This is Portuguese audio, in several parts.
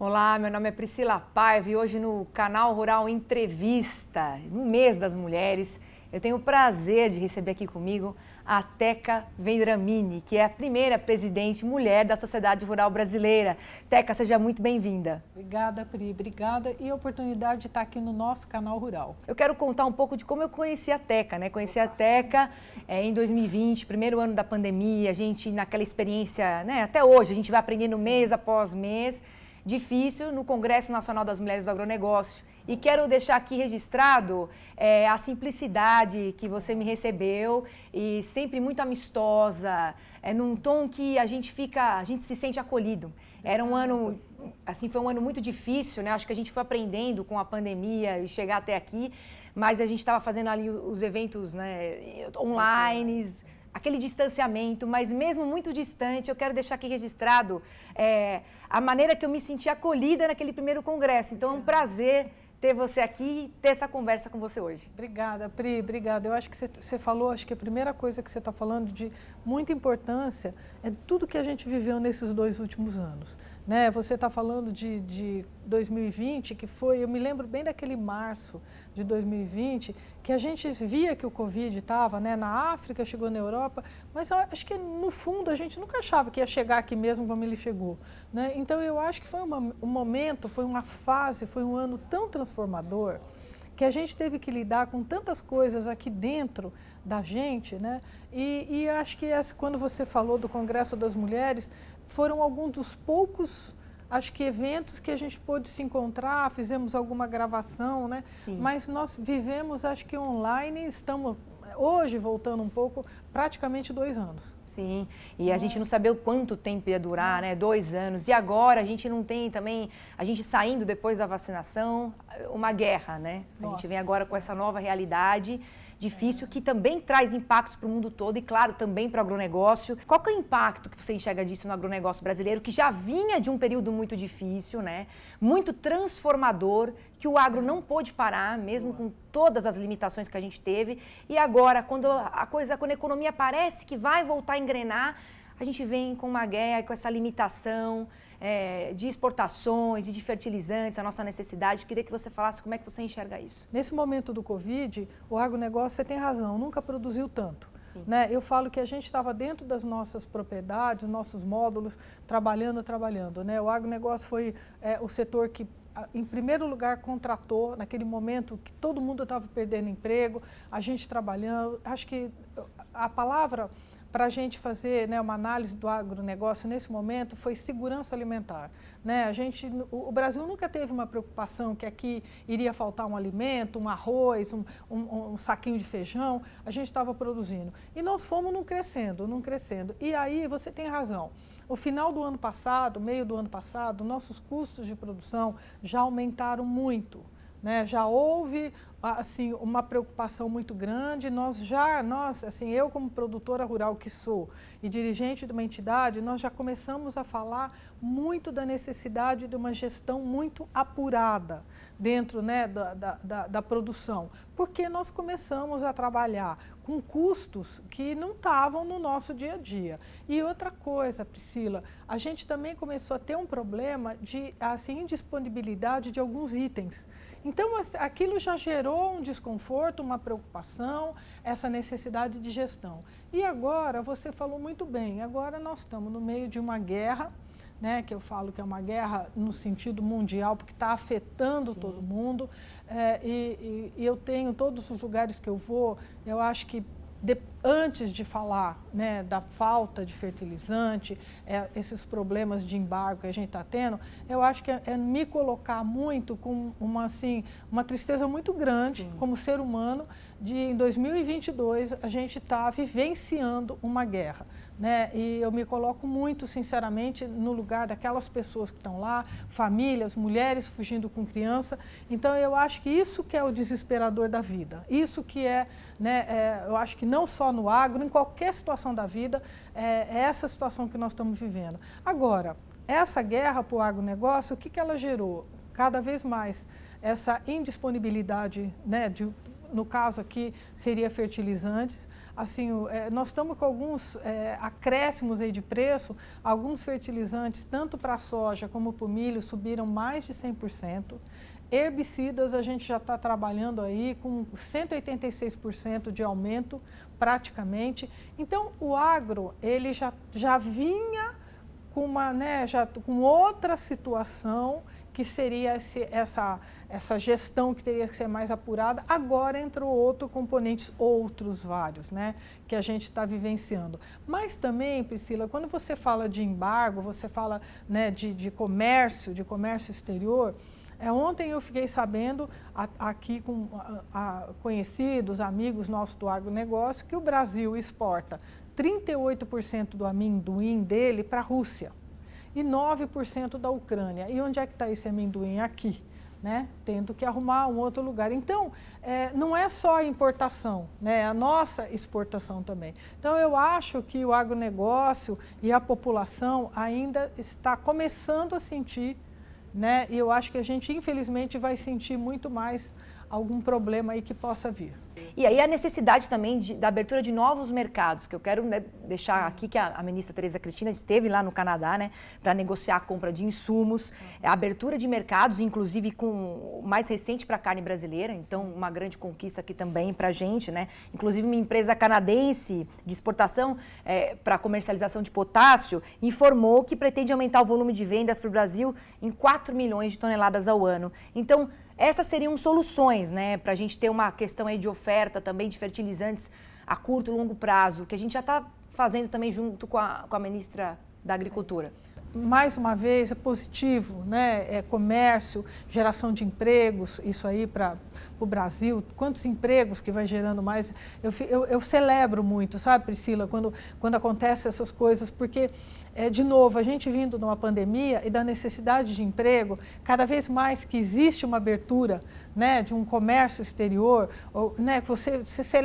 Olá, meu nome é Priscila Paiva e hoje no Canal Rural Entrevista, no mês das mulheres, eu tenho o prazer de receber aqui comigo a Teca Vendramini, que é a primeira presidente mulher da Sociedade Rural Brasileira. Teca, seja muito bem-vinda. Obrigada, Pri, obrigada e a oportunidade de estar aqui no nosso Canal Rural. Eu quero contar um pouco de como eu conheci a Teca, né? Conheci a Teca em 2020, primeiro ano da pandemia, a gente naquela experiência, né? Até hoje, a gente vai aprendendo mês após mês, difícil, no Congresso Nacional das Mulheres do Agronegócio. E quero deixar aqui registrado a simplicidade que você me recebeu e sempre muito amistosa, num tom que a gente se sente acolhido. Era um ano, assim, foi um ano muito difícil, né? Acho que a gente foi aprendendo com a pandemia e chegar até aqui, mas a gente estava fazendo ali os eventos, né, online, aquele distanciamento, mas mesmo muito distante, eu quero deixar aqui registrado a maneira que eu me senti acolhida naquele primeiro congresso. Então é um prazer ter você aqui e ter essa conversa com você hoje. Obrigada, Pri, obrigada. Eu acho que você falou, acho que a primeira coisa que você está falando de muita importância é tudo que a gente viveu nesses 2 últimos anos. Né? Você está falando de 2020, que foi, eu me lembro bem daquele março de 2020, que a gente via que o Covid estava, né, na África, chegou na Europa, mas acho que no fundo a gente nunca achava que ia chegar aqui mesmo como ele chegou. Né? Então eu acho que foi um momento, foi uma fase, foi um ano tão transformador, que a gente teve que lidar com tantas coisas aqui dentro da gente, né? E acho que quando você falou do Congresso das Mulheres, foram alguns dos poucos, acho que eventos que a gente pôde se encontrar, fizemos alguma gravação, né? Sim. Mas nós vivemos, acho que online, estamos hoje voltando um pouco, praticamente 2 anos. Sim, e a gente não sabia o quanto tempo ia durar, né? 2 anos. E agora a gente não tem também, a gente saindo depois da vacinação, uma guerra, né? A gente vem agora com essa nova realidade difícil que também traz impactos para o mundo todo e, claro, também para o agronegócio. Qual que é o impacto que você enxerga disso no agronegócio brasileiro, que já vinha de um período muito difícil, né? Muito transformador, que o agro não pôde parar, mesmo com todas as limitações que a gente teve. E agora, quando a economia parece que vai voltar a engrenar, a gente vem com uma guerra, com essa limitação de exportações e de fertilizantes, a nossa necessidade. Queria que você falasse como é que você enxerga isso. Nesse momento do Covid, o agronegócio, você tem razão, nunca produziu tanto. Né? Eu falo que a gente estava dentro das nossas propriedades, nossos módulos, trabalhando. Né? O agronegócio foi o setor que, em primeiro lugar, contratou, naquele momento que todo mundo estava perdendo emprego, a gente trabalhando. Acho que a palavra para a gente fazer, né, uma análise do agronegócio nesse momento foi segurança alimentar. Né? O Brasil nunca teve uma preocupação que aqui iria faltar um alimento, um arroz, um saquinho de feijão, a gente estava produzindo. E nós fomos não crescendo. E aí você tem razão. O final do ano passado, meio do ano passado, nossos custos de produção já aumentaram muito. Né? Já houve assim, uma preocupação muito grande. Eu como produtora rural que sou e dirigente de uma entidade, nós já começamos a falar muito da necessidade de uma gestão muito apurada dentro, né, da produção, porque nós começamos a trabalhar com custos que não estavam no nosso dia a dia. E outra coisa, Priscila, a gente também começou a ter um problema de indisponibilidade de alguns itens. Então, aquilo já gerou um desconforto, uma preocupação, essa necessidade de gestão. E agora, você falou muito bem, agora nós estamos no meio de uma guerra, né, que eu falo que é uma guerra no sentido mundial, porque está afetando todo mundo. E eu tenho, todos os lugares que eu vou, eu acho que antes de falar, né, da falta de fertilizante, esses problemas de embargo que a gente está tendo, eu acho que é me colocar muito com uma tristeza muito grande, como ser humano, de em 2022 a gente está vivenciando uma guerra. Né? E eu me coloco muito, sinceramente, no lugar daquelas pessoas que estão lá, famílias, mulheres fugindo com criança. Então, eu acho que isso que é o desesperador da vida. Isso que eu acho que não só no agro, em qualquer situação da vida, é essa situação que nós estamos vivendo. Agora, essa guerra para o agronegócio, o que ela gerou? Cada vez mais essa indisponibilidade, né, no caso aqui, seria fertilizantes. assim, nós estamos com alguns acréscimos aí de preço, alguns fertilizantes, tanto para a soja como para o milho, subiram mais de 100%. Herbicidas, a gente já está trabalhando aí com 186% de aumento, praticamente. Então, o agro, ele já vinha com com outra situação, que seria essa gestão que teria que ser mais apurada. Agora entrou outro componentes, outros vários, né, que a gente está vivenciando. Mas também, Priscila, quando você fala de embargo, você fala, né, de comércio exterior, ontem eu fiquei sabendo, aqui com conhecidos, amigos nossos do agronegócio, que o Brasil exporta 38% do amendoim dele para a Rússia e 9% da Ucrânia. E onde é que está esse amendoim? Aqui, né? Tendo que arrumar um outro lugar. Então, não é só a importação, né? É a nossa exportação também. Então, eu acho que o agronegócio e a população ainda está começando a sentir, né? E eu acho que a gente, infelizmente, vai sentir muito mais algum problema aí que possa vir. E aí a necessidade também da abertura de novos mercados, que eu quero, né, deixar aqui que a ministra Tereza Cristina esteve lá no Canadá, né, para negociar a compra de insumos, a abertura de mercados, inclusive com o mais recente para a carne brasileira, então uma grande conquista aqui também para a gente, né, inclusive uma empresa canadense de exportação para comercialização de potássio informou que pretende aumentar o volume de vendas para o Brasil em 4 milhões de toneladas ao ano. Então, essas seriam soluções, né, para a gente ter uma questão aí de oferta também de fertilizantes a curto e longo prazo, que a gente já está fazendo também junto com a ministra da Agricultura. Mais uma vez, é positivo, né? Comércio, geração de empregos, isso aí para o Brasil, quantos empregos que vai gerando mais. Eu celebro muito, sabe, Priscila, quando acontecem essas coisas, porque, de novo, a gente vindo de uma pandemia e da necessidade de emprego, cada vez mais que existe uma abertura, né, de um comércio exterior, né,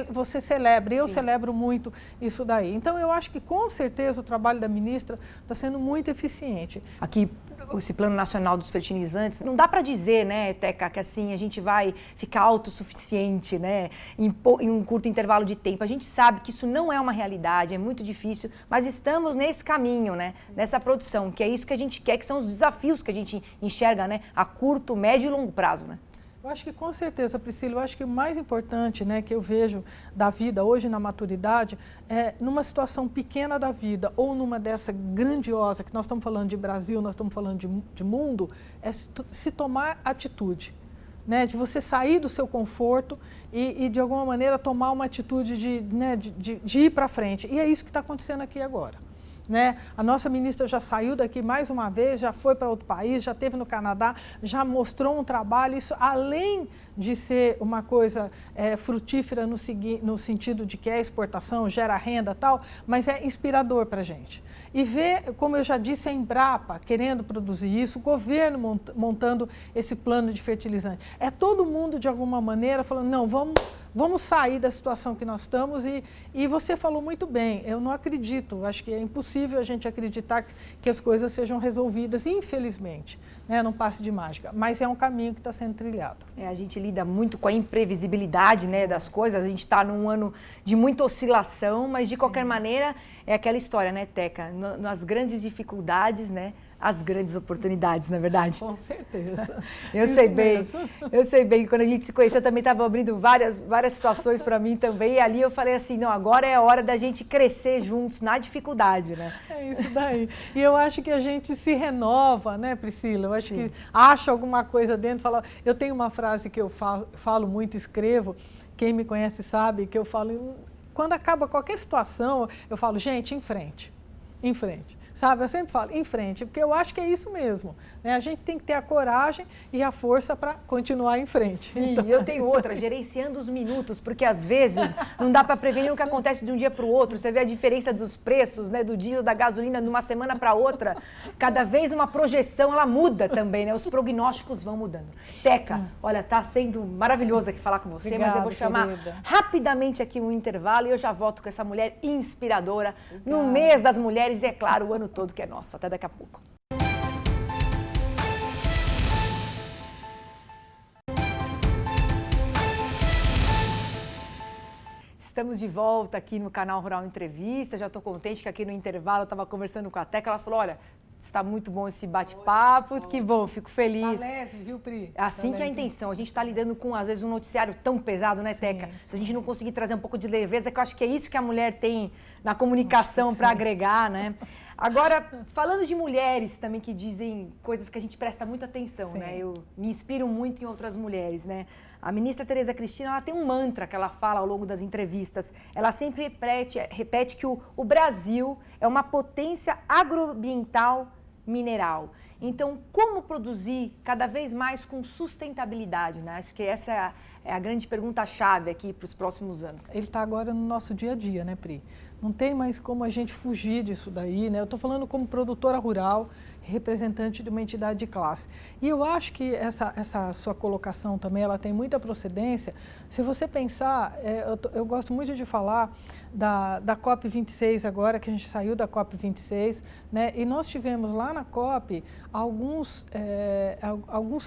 você celebra, eu celebro muito isso daí. Então, eu acho que, com certeza, o trabalho da ministra está sendo muito eficiente. Aqui, esse Plano Nacional dos Fertilizantes, não dá para dizer, né, Teca, que assim a gente vai ficar autossuficiente, né, em um curto intervalo de tempo. A gente sabe que isso não é uma realidade, é muito difícil, mas estamos nesse caminho, né, nessa produção, que é isso que a gente quer, que são os desafios que a gente enxerga, né, a curto, médio e longo prazo, né. Eu acho que, com certeza, Priscila, eu acho que o mais importante, né, que eu vejo da vida hoje na maturidade é numa situação pequena da vida ou numa dessa grandiosa, que nós estamos falando de Brasil, nós estamos falando de mundo, é se tomar atitude, né, de você sair do seu conforto e de alguma maneira tomar uma atitude de ir para frente. E é isso que está acontecendo aqui agora. Né? A nossa ministra já saiu daqui mais uma vez, já foi para outro país, já esteve no Canadá, já mostrou um trabalho, isso além de ser uma coisa frutífera no sentido de que é exportação, gera renda e tal, mas é inspirador para a gente. E ver, como eu já disse, a Embrapa querendo produzir isso, o governo montando esse plano de fertilizante. É todo mundo, de alguma maneira, falando, não, vamos sair da situação que nós estamos e você falou muito bem, eu não acredito, acho que é impossível a gente acreditar que as coisas sejam resolvidas, infelizmente, né, num passe de mágica, mas é um caminho que está sendo trilhado. A gente lida muito com a imprevisibilidade, né, das coisas, a gente está num ano de muita oscilação, mas de qualquer maneira é aquela história, né, Teca, nas grandes dificuldades, né, as grandes oportunidades, na verdade. Com certeza. Eu sei bem que quando a gente se conheceu também estava abrindo várias situações para mim também, e ali eu falei assim, não, agora é a hora da gente crescer juntos na dificuldade, né? É isso daí. E eu acho que a gente se renova, né, Priscila? Eu acho que acha alguma coisa dentro, fala, eu tenho uma frase que eu falo muito, escrevo, quem me conhece sabe que eu falo, quando acaba qualquer situação, eu falo, gente, em frente, em frente. Sabe, eu sempre falo, em frente, porque eu acho que é isso mesmo, né? A gente tem que ter a coragem e a força para continuar em frente. Sim, então, eu tenho outra, gerenciando os minutos, porque às vezes não dá para prevenir o que acontece de um dia para o outro. Você vê a diferença dos preços, né, do diesel, da gasolina, de uma semana para outra. Cada vez uma projeção, ela muda também, né? Os prognósticos vão mudando. Teca, olha, tá sendo maravilhoso aqui falar com você, obrigada, mas eu vou chamar rapidamente aqui um intervalo e eu já volto com essa mulher inspiradora no mês das mulheres e, é claro, o ano todo que é nosso. Até daqui a pouco. Estamos de volta aqui no canal Rural Entrevista. Já estou contente que aqui no intervalo eu estava conversando com a Teca. Ela falou, olha, está muito bom esse bate-papo. Que bom, fico feliz. Tá leve, viu, Pri? Assim tá que é a intenção. A gente está lidando com, às vezes, um noticiário tão pesado, né, Teca? Se a gente não conseguir trazer um pouco de leveza, que eu acho que é isso que a mulher tem na comunicação para agregar, né? Agora, falando de mulheres também que dizem coisas que a gente presta muita atenção, né? Eu me inspiro muito em outras mulheres, né? A ministra Tereza Cristina, ela tem um mantra que ela fala ao longo das entrevistas. Ela sempre repete que o Brasil é uma potência agroambiental mineral. Então, como produzir cada vez mais com sustentabilidade, né? Acho que essa é a grande pergunta-chave aqui para os próximos anos. Ele está agora no nosso dia a dia, né, Pri? Não tem mais como a gente fugir disso daí, né? Eu estou falando como produtora rural, representante de uma entidade de classe. E eu acho que essa sua colocação também, ela tem muita procedência. Se você pensar, eu gosto muito de falar da COP26 agora, que a gente saiu da COP26, né? E nós tivemos lá na COP alguns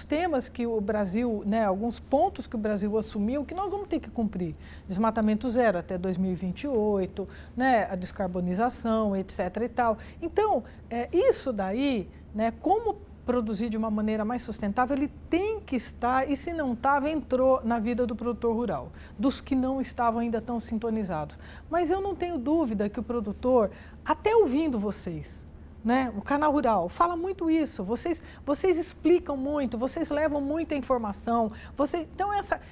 temas que o Brasil, né? Alguns pontos que o Brasil assumiu que nós vamos ter que cumprir. Desmatamento zero até 2028, né? A descarbonização, etc. e tal. Então, isso daí, né? Como produzir de uma maneira mais sustentável, ele tem que estar, e se não estava, entrou na vida do produtor rural, dos que não estavam ainda tão sintonizados. Mas eu não tenho dúvida que o produtor, até ouvindo vocês, né, o canal rural fala muito isso, vocês explicam muito, vocês levam muita informação, então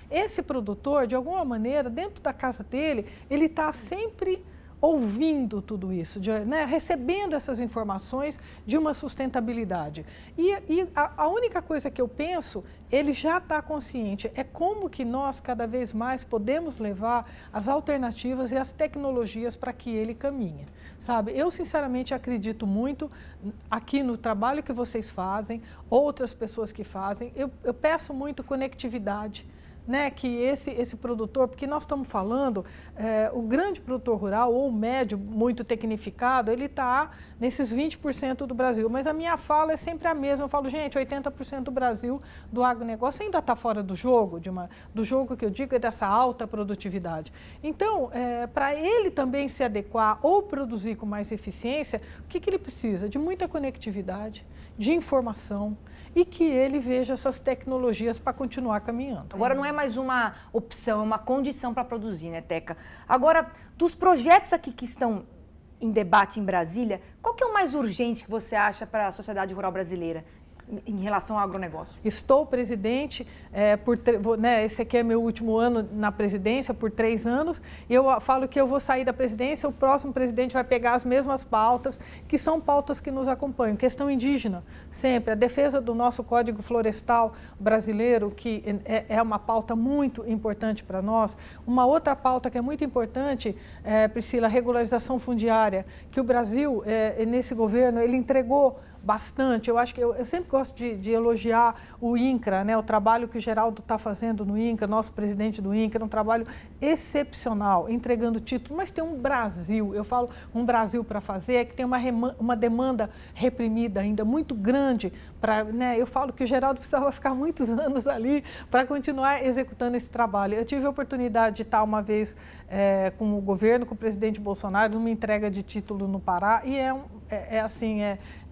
esse produtor, de alguma maneira, dentro da casa dele, ele está sempre ouvindo tudo isso, né, recebendo essas informações de uma sustentabilidade. E a única coisa que eu penso, ele já está consciente, é como que nós cada vez mais podemos levar as alternativas e as tecnologias para que ele caminhe, sabe? Eu sinceramente acredito muito aqui no trabalho que vocês fazem, outras pessoas que fazem, eu peço muito conectividade, né, que esse produtor, porque nós estamos falando, o grande produtor rural ou o médio muito tecnificado, ele está nesses 20% do Brasil, mas a minha fala é sempre a mesma, eu falo, gente, 80% do Brasil do agronegócio ainda está fora do jogo, do jogo que eu digo é dessa alta produtividade. Então, para ele também se adequar ou produzir com mais eficiência, o que ele precisa? De muita conectividade, de informação, e que ele veja essas tecnologias para continuar caminhando. Agora não é mais uma opção, é uma condição para produzir, né, Teca? Agora, dos projetos aqui que estão em debate em Brasília, qual que é o mais urgente que você acha para a sociedade rural brasileira em relação ao agronegócio? Estou presidente, esse aqui é meu último ano na presidência, por 3 anos, e eu falo que eu vou sair da presidência, o próximo presidente vai pegar as mesmas pautas, que são pautas que nos acompanham. Questão indígena, sempre, a defesa do nosso Código Florestal brasileiro, que é uma pauta muito importante para nós. Uma outra pauta que é muito importante, Priscila, a regularização fundiária, que o Brasil, nesse governo, ele entregou bastante. Eu acho que eu sempre gosto de elogiar o INCRA, né? O trabalho que o Geraldo está fazendo no INCRA, nosso presidente do INCRA, um trabalho excepcional, entregando título, mas tem um Brasil, eu falo um Brasil para fazer, que tem uma demanda reprimida ainda muito grande, né? Eu falo que o Geraldo precisava ficar muitos anos ali para continuar executando esse trabalho. Eu tive a oportunidade de estar uma vez com o governo, com o presidente Bolsonaro, numa entrega de título no Pará, e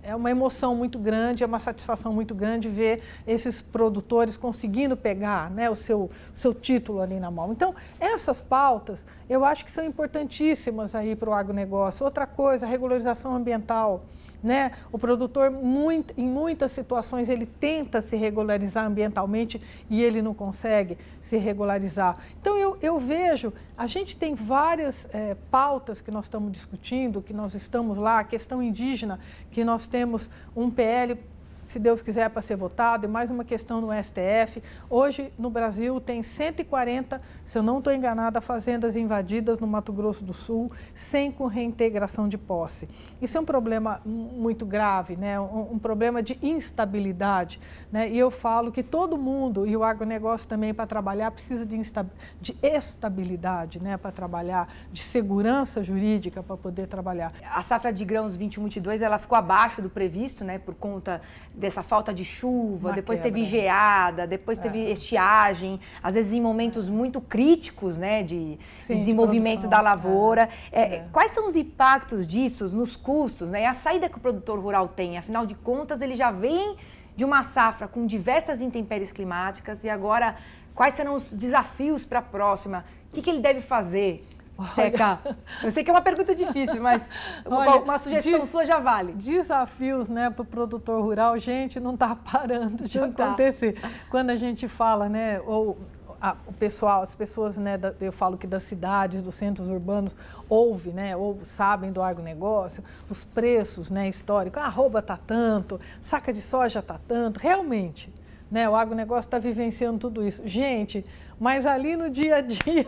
é uma emoção muito grande, é uma satisfação muito grande ver esses produtores conseguindo pegar, né, o seu título ali na mão. Então, essas pautas, eu acho que são importantíssimas aí para o agronegócio. Outra coisa, a regularização ambiental, né? O produtor, em muitas situações, ele tenta se regularizar ambientalmente e ele não consegue se regularizar. Então, eu vejo, a gente tem várias pautas que nós estamos discutindo, que nós estamos lá, a questão indígena, que nós temos um PL, se Deus quiser, para ser votado, e mais uma questão no STF. Hoje, no Brasil, tem 140, se eu não estou enganada, fazendas invadidas no Mato Grosso do Sul, sem com reintegração de posse. Isso é um problema muito grave, né? Um problema de instabilidade, né? E eu falo que todo mundo, e o agronegócio também, para trabalhar, precisa de estabilidade, né? Para trabalhar, de segurança jurídica para poder trabalhar. A safra de grãos 21-22, ela ficou abaixo do previsto, né? Por conta dessa falta de chuva, depois quebra, teve geada, depois teve estiagem, às vezes em momentos muito críticos, né, de desenvolvimento produção, da lavoura. Quais são os impactos disso nos custos, né, e a saída que o produtor rural tem? Afinal de contas, ele já vem de uma safra com diversas intempéries climáticas e agora, quais serão os desafios para a próxima? O que ele deve fazer? Teca, eu sei que é uma pergunta difícil, mas uma sugestão sua já vale. Desafios, né, para o produtor rural, gente, não está parando de acontecer. Quando a gente fala, né, o pessoal, as pessoas, né, eu falo que das cidades, dos centros urbanos, né, ou sabem do agronegócio, os preços, né, históricos, a arroba está tanto, saca de soja está tanto, realmente, né, o agronegócio está vivenciando tudo isso. Gente, mas ali no dia a dia...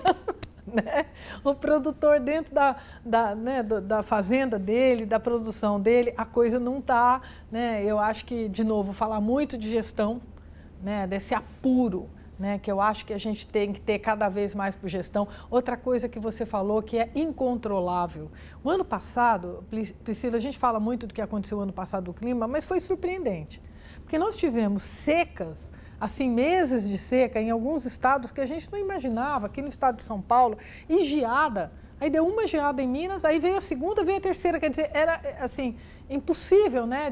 Né? O produtor dentro da fazenda dele, da produção dele, a coisa não está, né? Eu acho que, de novo, falar muito de gestão, né? Desse apuro, né? Que eu acho que a gente tem que ter cada vez mais por gestão. Outra coisa que você falou que é incontrolável. O ano passado, Priscila, a gente fala muito do que aconteceu no ano passado do clima, mas foi surpreendente, porque nós tivemos secas, assim, meses de seca em alguns estados que a gente não imaginava, aqui no estado de São Paulo, e geada. Aí deu uma geada em Minas, aí veio a segunda, veio a terceira, quer dizer, era assim, impossível, né?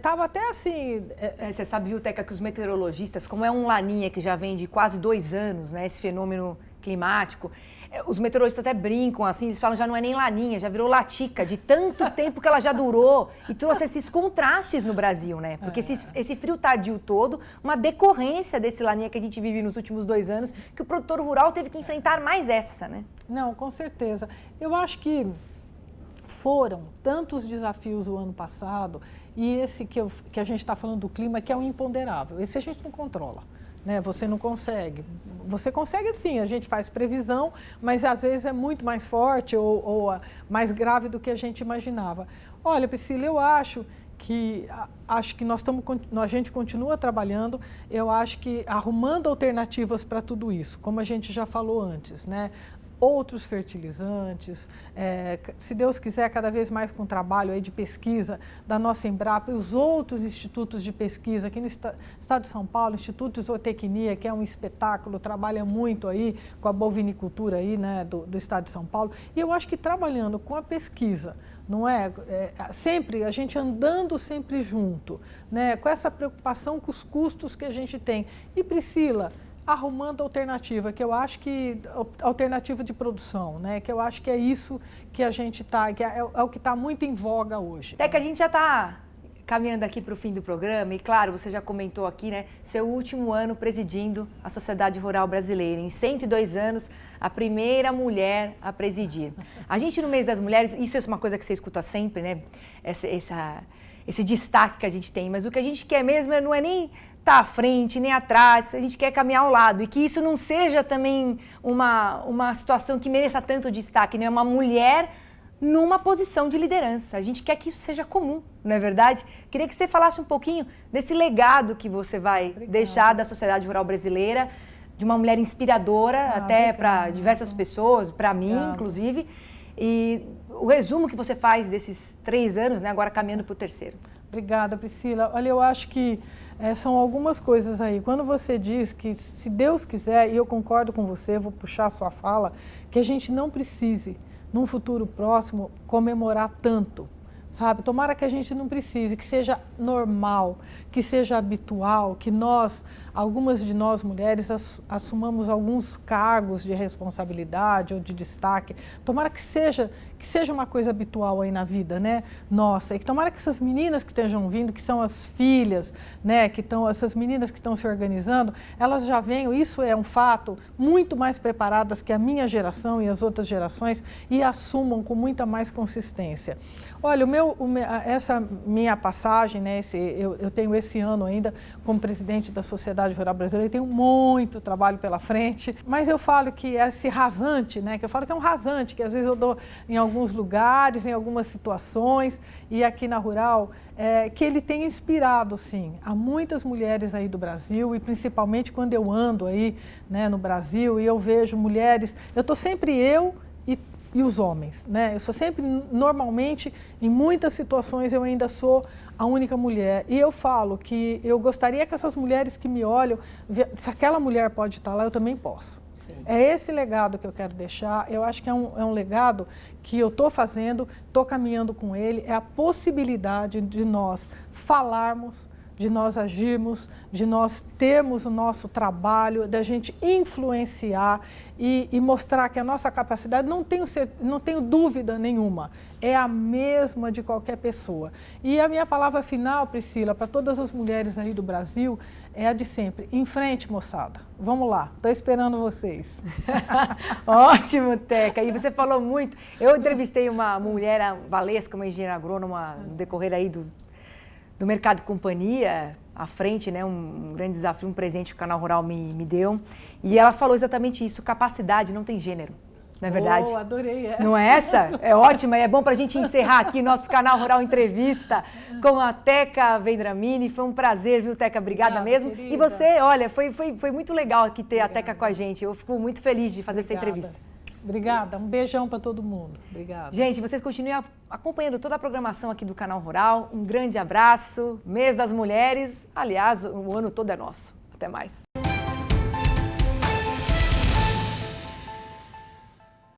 Tava até assim... Você sabe, viu, Teca, que os meteorologistas, como é um laninha que já vem de quase 2 anos, né, esse fenômeno climático, os meteorologistas até brincam assim, eles falam já não é nem laninha, já virou latica, de tanto tempo que ela já durou e trouxe esses contrastes no Brasil, né? Porque esse frio tardio todo, uma decorrência desse laninha que a gente vive nos últimos 2 anos, que o produtor rural teve que enfrentar mais essa, né? Não, com certeza. Eu acho que foram tantos desafios o ano passado e esse que a gente está falando do clima, que é o imponderável, esse a gente não controla. Né, você não consegue. Você consegue sim, a gente faz previsão, mas às vezes é muito mais forte ou mais grave do que a gente imaginava. Olha, Priscila, eu acho que a gente continua trabalhando, eu acho que arrumando alternativas para tudo isso, como a gente já falou antes, né? Outros fertilizantes, se Deus quiser, cada vez mais com trabalho aí de pesquisa da nossa Embrapa e os outros institutos de pesquisa aqui no estado de São Paulo, Instituto de Zootecnia, que é um espetáculo, trabalha muito aí com a bovinicultura aí, né, do estado de São Paulo. E eu acho que trabalhando com a pesquisa, não é? Sempre, a gente andando sempre junto, né, com essa preocupação com os custos que a gente tem. E Priscila, arrumando alternativa, que eu acho que alternativa de produção, né? Que eu acho que é isso que a gente está, que é o que está muito em voga hoje. É que a gente já está caminhando aqui para o fim do programa e, claro, você já comentou aqui, né? Seu último ano presidindo a Sociedade Rural Brasileira. Em 102 anos, a primeira mulher a presidir. A gente, no mês das mulheres, isso é uma coisa que você escuta sempre, né? Esse destaque que a gente tem, mas o que a gente quer mesmo não é nem estar à frente, nem atrás, a gente quer caminhar ao lado e que isso não seja também uma situação que mereça tanto destaque, né? Uma mulher numa posição de liderança. A gente quer que isso seja comum, não é verdade? Queria que você falasse um pouquinho desse legado que você vai deixar da sociedade rural brasileira, de uma mulher inspiradora até para diversas pessoas, para mim, inclusive, e o resumo que você faz desses 3 anos, né, agora caminhando para o 3º. Obrigada, Priscila. Olha, eu acho que são algumas coisas aí. Quando você diz que, se Deus quiser, e eu concordo com você, vou puxar a sua fala, que a gente não precise, num futuro próximo, comemorar tanto, sabe? Tomara que a gente não precise, que seja normal, que seja habitual, que algumas de nós mulheres assumamos alguns cargos de responsabilidade ou de destaque. Tomara que seja uma coisa habitual aí na vida, né? Nossa, e que tomara que essas meninas que estejam vindo, que são as filhas, né? Essas meninas que estão se organizando, elas já venham, isso é um fato, muito mais preparadas que a minha geração e as outras gerações e assumam com muita mais consistência. Olha, essa minha passagem, né? Eu tenho esse ano ainda como presidente da Sociedade Rural Brasileira, tenho muito trabalho pela frente, mas eu falo que esse rasante, né? Que eu falo que é um rasante, que às vezes eu dou em alguns lugares, em algumas situações, e aqui na Rural, que ele tem inspirado, sim, a muitas mulheres aí do Brasil, e principalmente quando eu ando aí, né, no Brasil, e eu vejo mulheres, eu estou sempre e os homens, né? Eu sou sempre, normalmente, em muitas situações, eu ainda sou a única mulher. E eu falo que eu gostaria que essas mulheres que me olham, se aquela mulher pode estar lá, eu também posso. Sim. É esse legado que eu quero deixar. Eu acho que é um legado que eu estou fazendo, estou caminhando com ele. É a possibilidade de nós falarmos, de nós agirmos, de nós termos o nosso trabalho, da gente influenciar e mostrar que a nossa capacidade, não tenho dúvida nenhuma, é a mesma de qualquer pessoa. E a minha palavra final, Priscila, para todas as mulheres aí do Brasil, é a de sempre. Em frente, moçada. Vamos lá, estou esperando vocês. Ótimo, Teca. E você falou muito. Eu entrevistei uma mulher, a Valesca, uma engenheira agrônoma, no decorrer aí do mercado de companhia, à frente, né, um grande desafio, um presente que o Canal Rural me deu. E ela falou exatamente isso, capacidade não tem gênero, não é verdade? Oh, adorei essa. Não é essa? É ótima, é bom para a gente encerrar aqui nosso Canal Rural Entrevista com a Teca Vendramini. Foi um prazer, viu, Teca? Obrigada mesmo. Querida. E você, olha, foi muito legal aqui ter Obrigada. a Teca com a gente. Eu fico muito feliz de fazer essa entrevista. Obrigada, um beijão para todo mundo. Obrigada. Gente, vocês continuem acompanhando toda a programação aqui do Canal Rural. Um grande abraço, Mês das Mulheres. Aliás, o ano todo é nosso. Até mais.